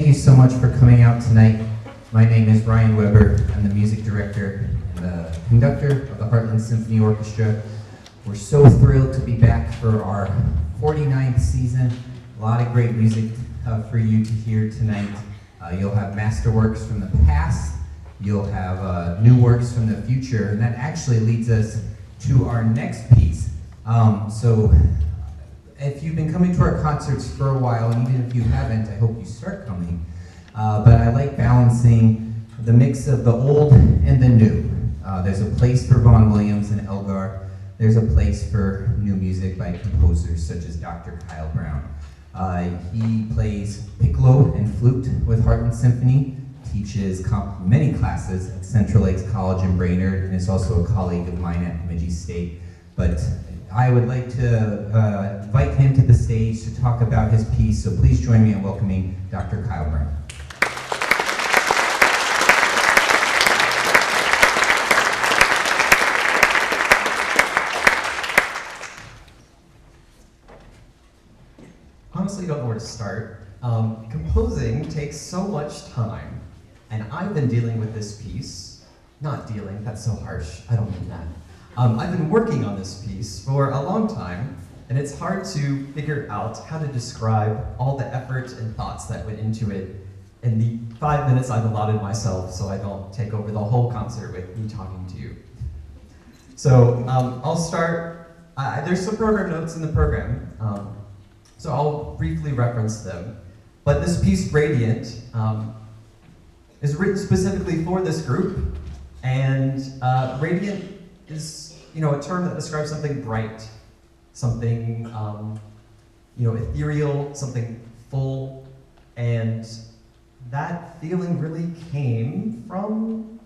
thank you so much for coming out tonight. My name is Ryan Weber. I'm the music director and the conductor of the Heartland Symphony Orchestra. We're so thrilled to be back for our 49th season. A lot of great music for you to hear tonight. You'll have masterworks from the past. You'll have new works from the future, and that actually leads us to our next piece. So if you've been coming to our concerts for a while, and even if you haven't, I hope you start coming. But I like balancing the mix of the old and the new. There's a place for Vaughan Williams and Elgar. There's a place for new music by composers such as Dr. Kyle Brown. He plays piccolo and flute with Heartland Symphony, teaches many classes at Central Lakes College in Brainerd, and is also a colleague of mine at Bemidji State. But I would like to invite him to the stage to talk about his piece, so please join me in welcoming Dr. Kyle Brown. Honestly, don't know where to start. Composing takes so much time, and I've been dealing with this piece. Not dealing, that's so harsh, I don't mean that. I've been working on this piece for a long time, and it's hard to figure out how to describe all the effort and thoughts that went into it in the 5 minutes I've allotted myself so I don't take over the whole concert with me talking to you. So I'll start, there's some program notes in the program, so I'll briefly reference them. But this piece, Radiant, is written specifically for this group, and radiant is, a term that describes something bright, something, ethereal, something full, and that feeling really came from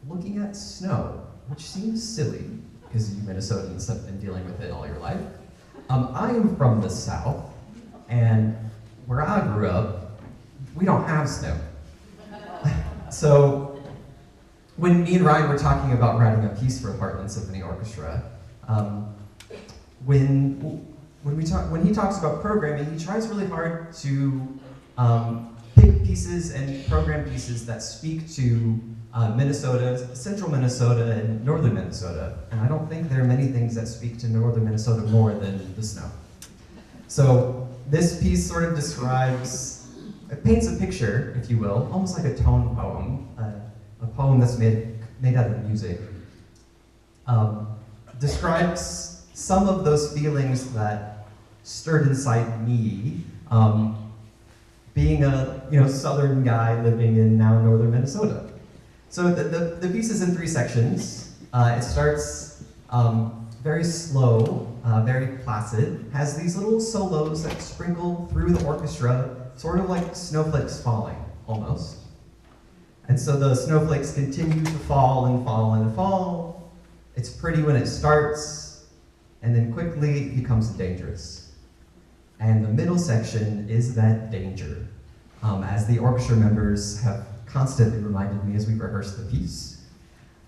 looking at snow, which seems silly, because you Minnesotans have been dealing with it all your life. I am from the South, and where I grew up, we don't have snow. So, when me and Ryan were talking about writing a piece for Heartland Symphony Orchestra, when he talks about programming, he tries really hard to pick pieces and program pieces that speak to Minnesota, central Minnesota, and northern Minnesota. And I don't think there are many things that speak to northern Minnesota more than the snow. So this piece sort of it paints a picture, if you will, almost like a tone poem, a poem that's made out of music. Describes some of those feelings that stirred inside me, being a southern guy living in now northern Minnesota. So the piece is in 3 sections. It starts very slow, very placid, has these little solos that sprinkle through the orchestra, sort of like snowflakes falling, almost. And so the snowflakes continue to fall and fall and fall. It's pretty when it starts, and then quickly it becomes dangerous. And the middle section is that danger, as the orchestra members have constantly reminded me as we rehearsed the piece.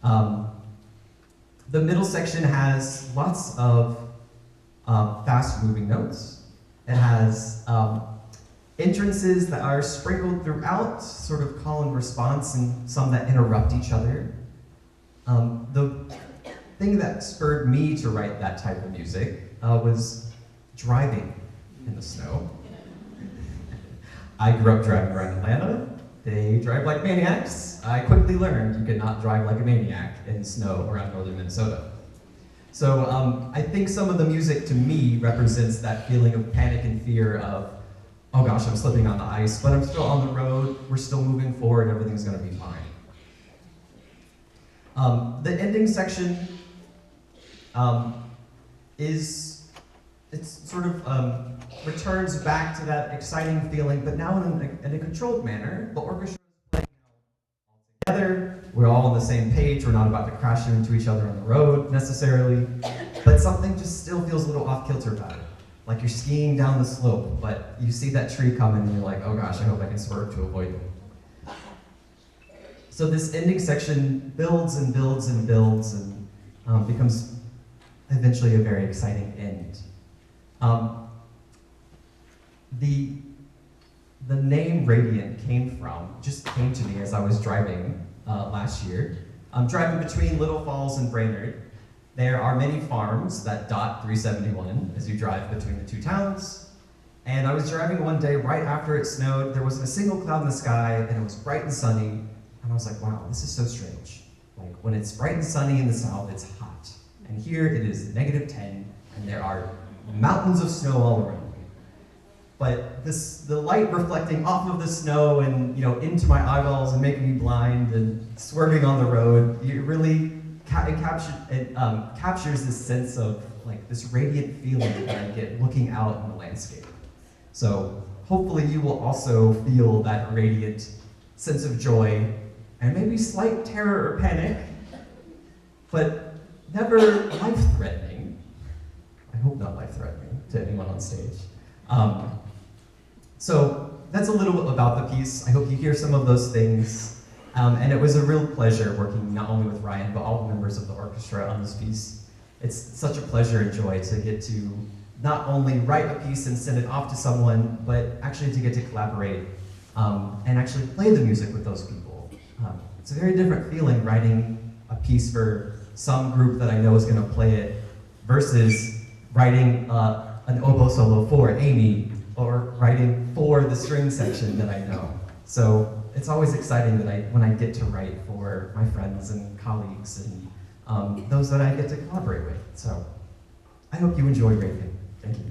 The middle section has lots of fast-moving notes. It has entrances that are sprinkled throughout, sort of call and response, and some that interrupt each other. The thing that spurred me to write that type of music was driving in the snow. I grew up driving around Atlanta. They drive like maniacs. I quickly learned you could not drive like a maniac in snow around northern Minnesota. So I think some of the music to me represents that feeling of panic and fear of, oh gosh, I'm slipping on the ice, but I'm still on the road, we're still moving forward, everything's gonna be fine. The ending section it sort of returns back to that exciting feeling, but now in a controlled manner. The orchestra is playing all together, we're all on the same page, we're not about to crash into each other on the road necessarily, but something just still feels a little off-kilter about it. Like you're skiing down the slope, but you see that tree coming and you're like, oh gosh, I hope I can swerve to avoid it. So this ending section builds and builds and builds and becomes eventually a very exciting end. the name Radiant just came to me as I was driving last year. I'm driving between Little Falls and Brainerd. There are many farms that dot 371 as you drive between the two towns. And I was driving one day right after it snowed. There wasn't a single cloud in the sky, and it was bright and sunny. And I was like, wow, this is so strange. Like, when it's bright and sunny in the south, it's hot. And here it is -10, and there are mountains of snow all around me. But the light reflecting off of the snow and into my eyeballs and making me blind and swerving on the road, it really captures this sense of like this radiant feeling that I get looking out in the landscape. So hopefully you will also feel that radiant sense of joy and maybe slight terror or panic, but never life-threatening. I hope not life-threatening to anyone on stage. So that's a little bit about the piece. I hope you hear some of those things. And it was a real pleasure working not only with Ryan, but all the members of the orchestra on this piece. It's such a pleasure and joy to get to not only write a piece and send it off to someone, but actually to get to collaborate and actually play the music with those people. It's a very different feeling writing a piece for some group that I know is going to play it versus writing an oboe solo for Amy or writing for the string section that I know. So it's always exciting that when I get to write for my friends and colleagues and those that I get to collaborate with. So I hope you enjoy Radiant. Thank you.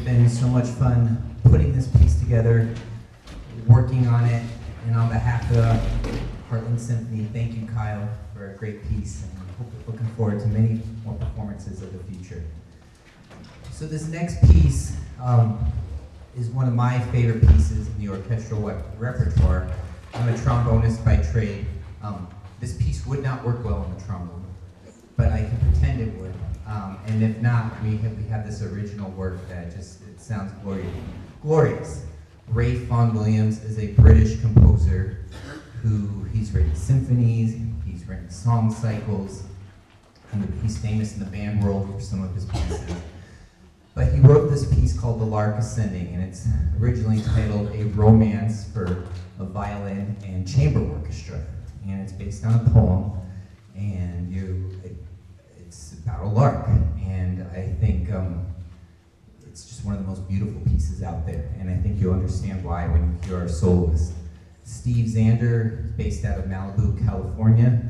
been so much fun putting this piece together, working on it, and on behalf of the Heartland Symphony, thank you, Kyle, for a great piece, and looking forward to many more performances of the future. So this next piece is one of my favorite pieces in the orchestral repertoire. I'm a trombonist by trade. This piece would not work well on the trombone, but I can pretend it would. And if not, we have this original work that it sounds glorious. Ray Vaughan Williams is a British composer he's written symphonies, he's written song cycles, and he's famous in the band world for some of his pieces. But he wrote this piece called The Lark Ascending, and it's originally titled A Romance for a Violin and Chamber Orchestra. And it's based on a poem, and it's about a lark. And I think it's just one of the most beautiful pieces out there, and I think you'll understand why when you hear our soloist. Steve Zander, based out of Malibu, California,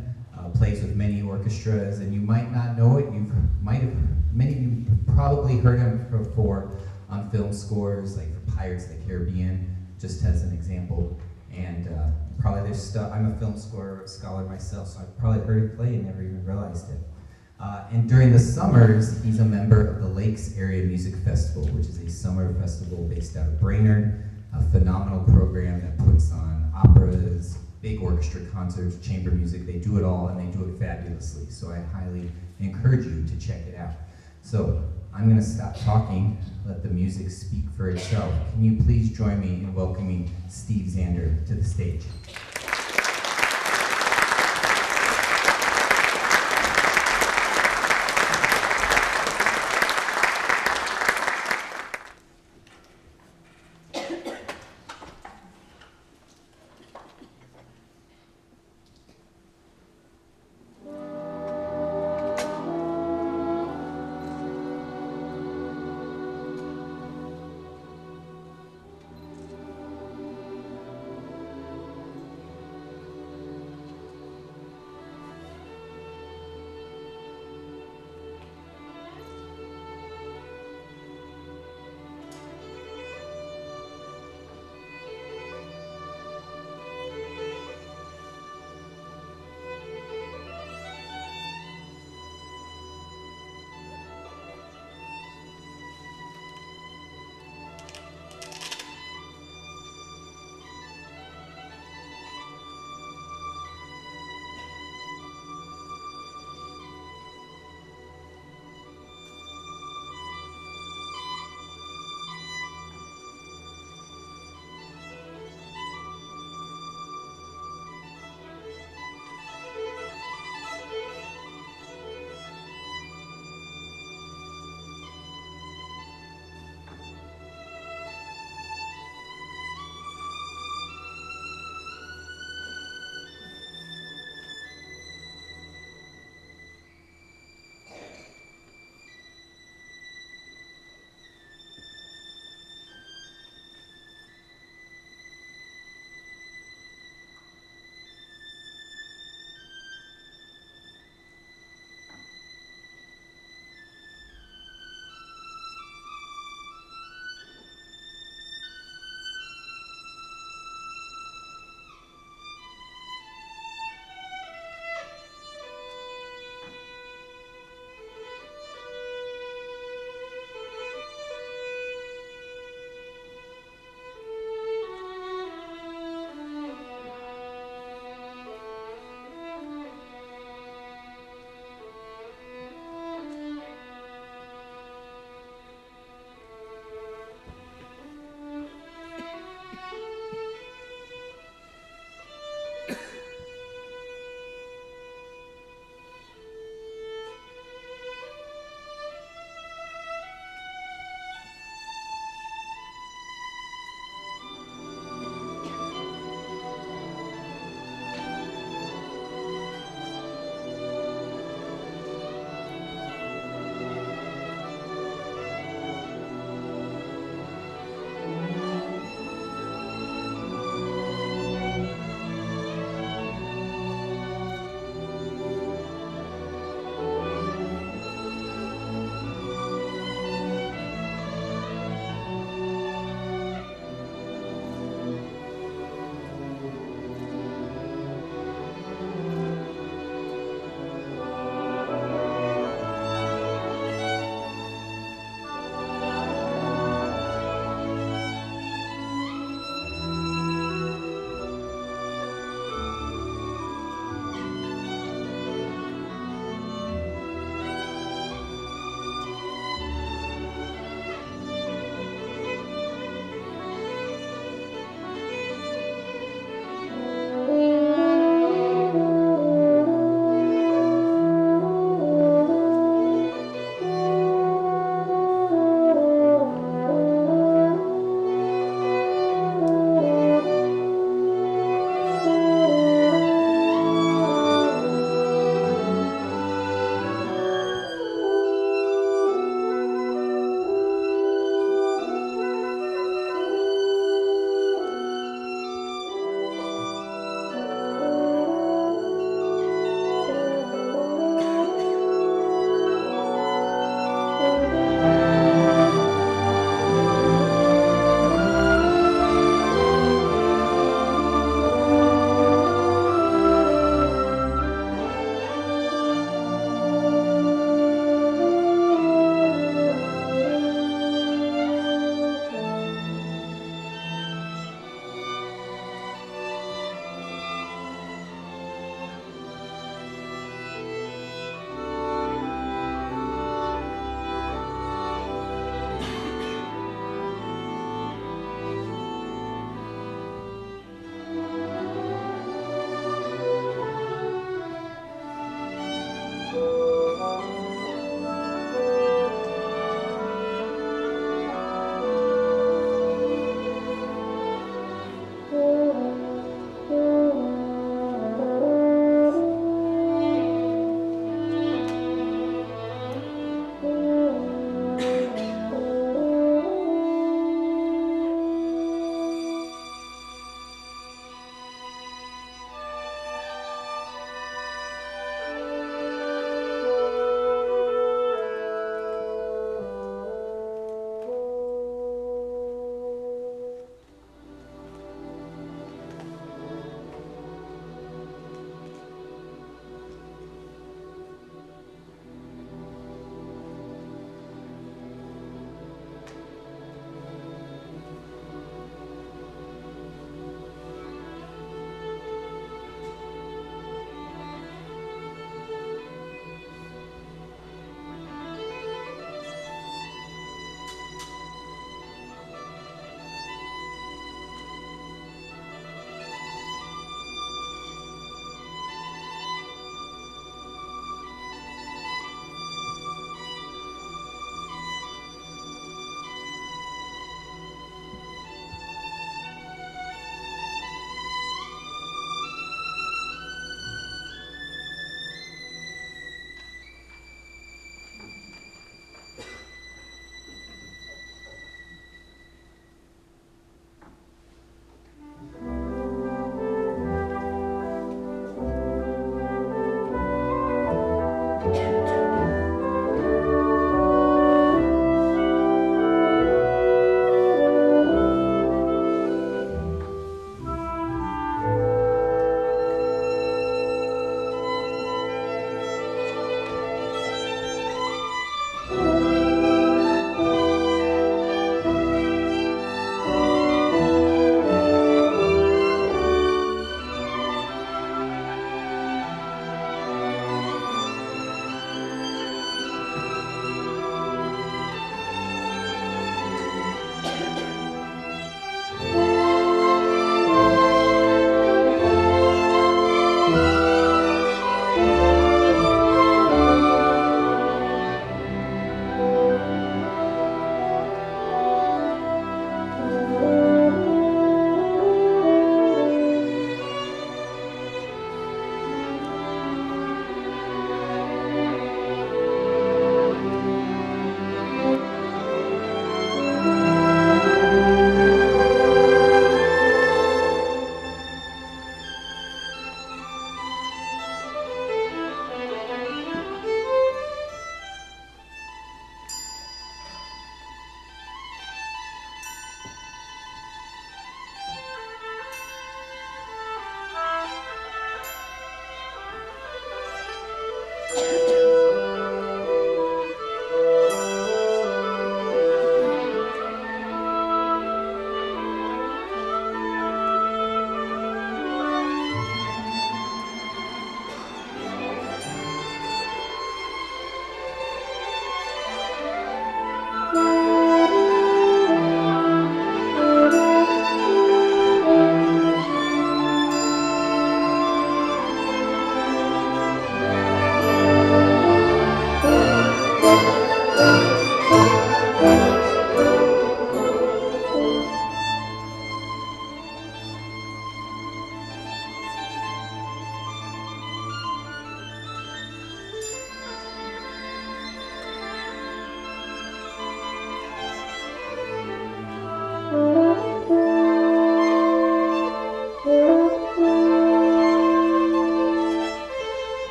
plays with many orchestras, and you might not know it. Many of you probably heard him before on film scores, like for Pirates of the Caribbean, just as an example. And probably there's stuff. I'm a film score scholar myself, so I've probably heard him play and never even realized it. And during the summers, he's a member of the Lakes Area Music Festival, which is a summer festival based out of Brainerd, a phenomenal program that puts on operas, big orchestra concerts, chamber music. They do it all, and they do it fabulously. So I highly encourage you to check it out. So I'm going to stop talking, let the music speak for itself. Can you please join me in welcoming Steve Zander to the stage?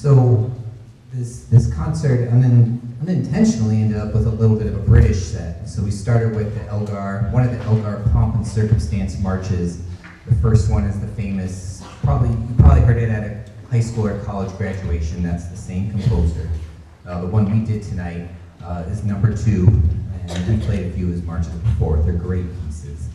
So this concert unintentionally ended up with a little bit of a British set. So we started with the Elgar, one of the Elgar Pomp and Circumstance marches. The first one is the famous, you probably heard it at a high school or college graduation. That's the same composer. The one we did tonight is number 2, and we played a few of his marches before. They're great pieces.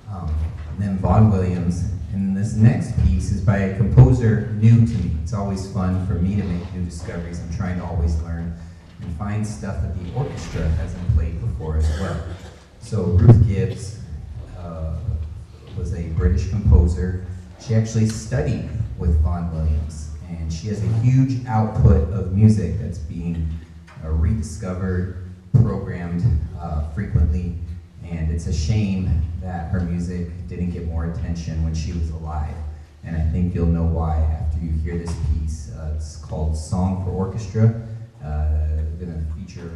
And then Vaughan Williams. And this next piece is by a composer new to me. It's always fun for me to make new discoveries. I'm trying to always learn and find stuff that the orchestra hasn't played before as well. So Ruth Gipps was a British composer. She actually studied with Vaughan Williams, and she has a huge output of music that's being rediscovered, programmed frequently. And it's a shame that her music didn't get more attention when she was alive. And I think you'll know why after you hear this piece. It's called Song for Orchestra. Going to feature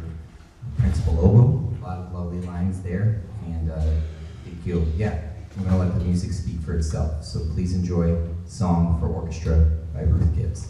Principal Oboe, a lot of lovely lines there. And I think I'm going to let the music speak for itself. So please enjoy Song for Orchestra by Ruth Gipps.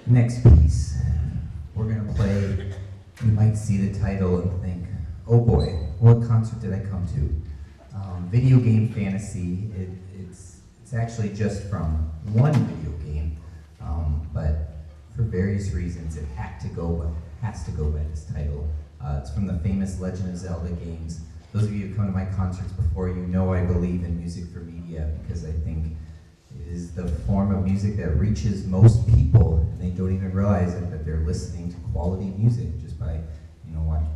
Next piece, we're gonna play, you might see the title and think, oh boy, what concert did I come to? Video game fantasy, it's actually just from one video game, but for various reasons it has to go by this title. It's from the famous Legend of Zelda games. Those of you who come to my concerts before, you know I believe in music for media because I think it is the form of music that reaches most people, and they don't even realize it, that they're listening to quality music just by,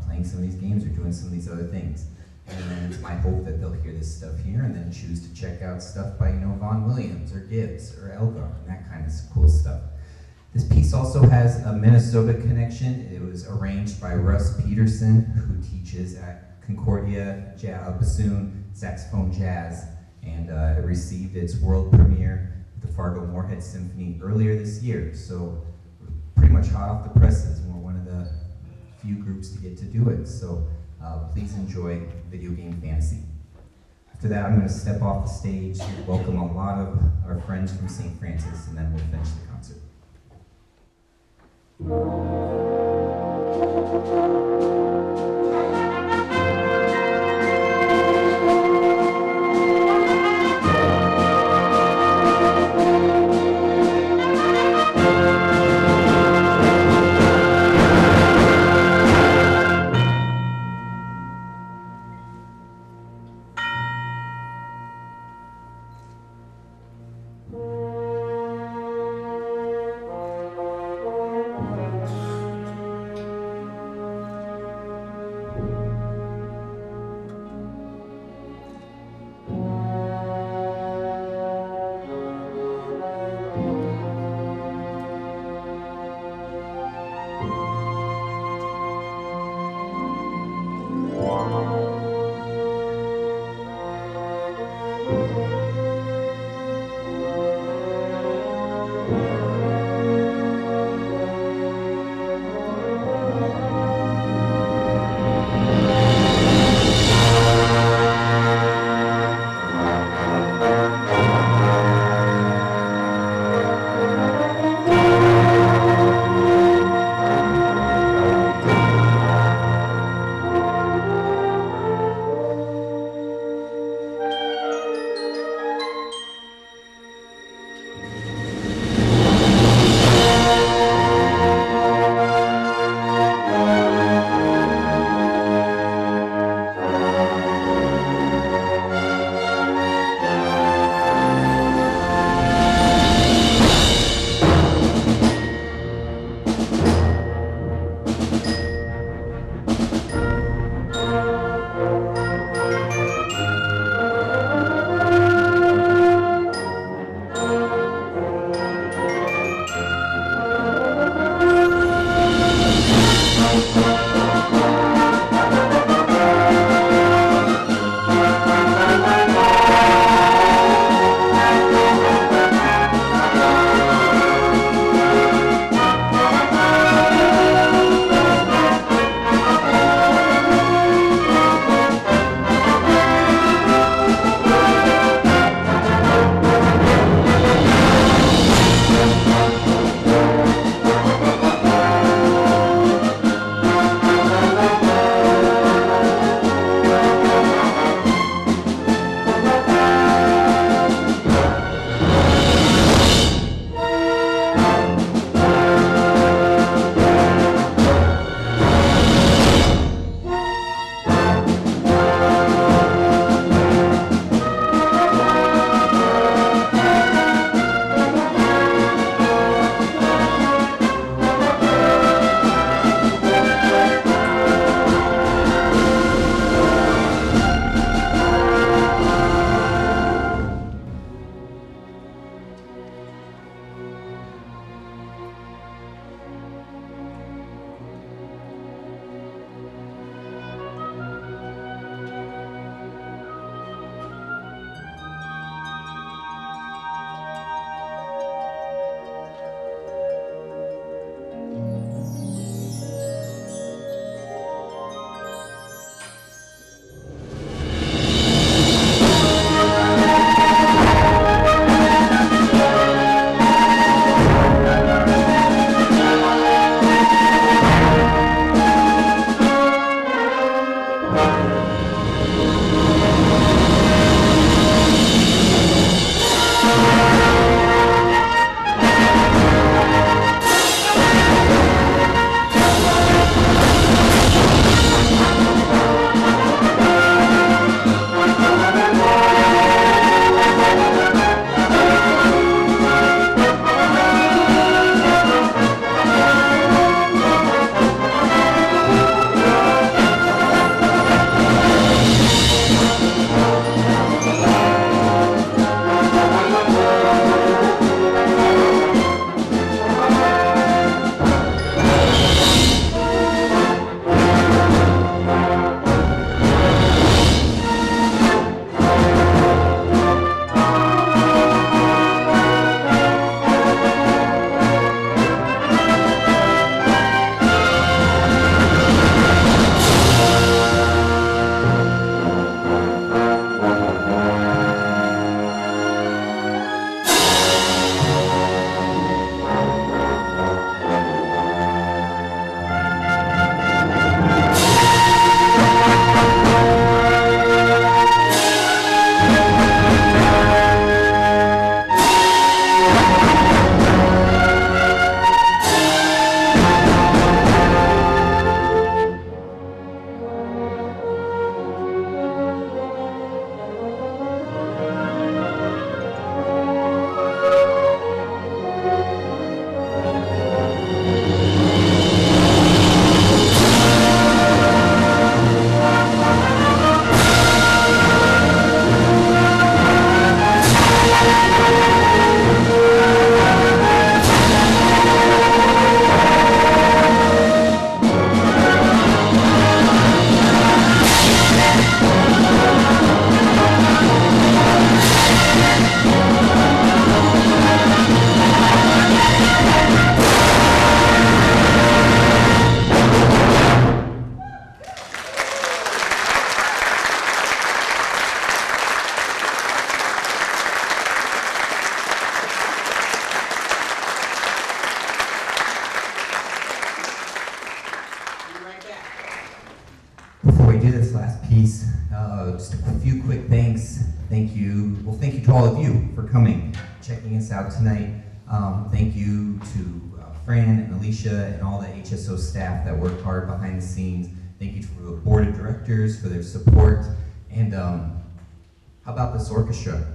playing some of these games or doing some of these other things. And then it's my hope that they'll hear this stuff here and then choose to check out stuff by, Vaughan Williams or Gipps or Elgar and that kind of cool stuff. This piece also has a Minnesota connection. It was arranged by Russ Peterson, who teaches at Concordia Bassoon, Saxophone Jazz, and it received its world premiere at the Fargo Moorhead Symphony earlier this year. So we're pretty much hot off the presses, and we're one of the few groups to get to do it. So please enjoy Video Game Fantasy. After that, I'm going to step off the stage to welcome a lot of our friends from St. Francis, and then we'll finish the concert. piece. Just a few quick thanks. Thank you to all of you for coming, checking us out tonight. Thank you to Fran and Alicia and all the HSO staff that worked hard behind the scenes. Thank you to the board of directors for their support. And how about this orchestra?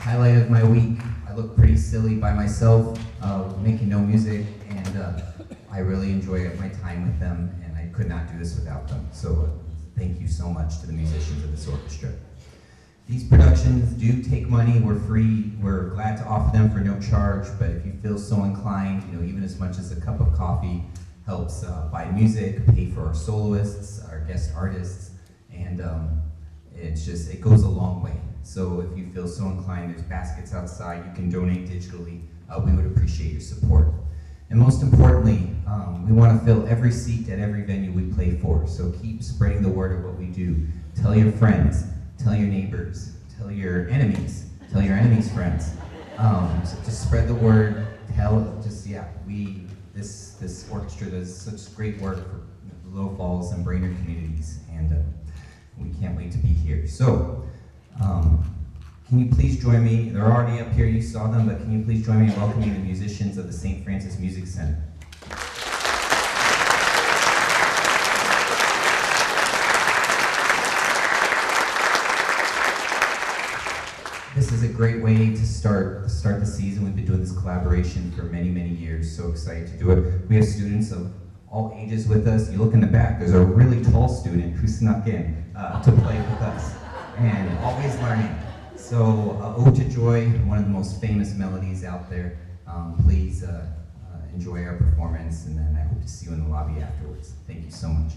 Highlight of my week. I look pretty silly by myself, making no music, and I really enjoy my time with them, and I could not do this without them. So thank you so much to the musicians of this orchestra. These productions do take money. We're free. We're glad to offer them for no charge, but if you feel so inclined, even as much as a cup of coffee helps buy music, pay for our soloists, our guest artists, and it goes a long way. So if you feel so inclined, there's baskets outside. You can donate digitally. We would appreciate your support. And most importantly, we want to fill every seat at every venue we play for. So keep spreading the word of what we do. Tell your friends, tell your neighbors, tell your enemies friends. So just spread the word. This orchestra does such great work for the Little Falls and Brainerd communities, and we can't wait to be here. So. Can you please join me? They're already up here, you saw them, but can you please join me in welcoming the musicians of the St. Francis Music Center? This is a great way to start the season. We've been doing this collaboration for many, many years. So excited to do it. We have students of all ages with us. You look in the back, there's a really tall student who snuck in to play with us, and always learning. So, Ode to Joy, one of the most famous melodies out there. Please enjoy our performance, and then I hope to see you in the lobby afterwards. Thank you so much.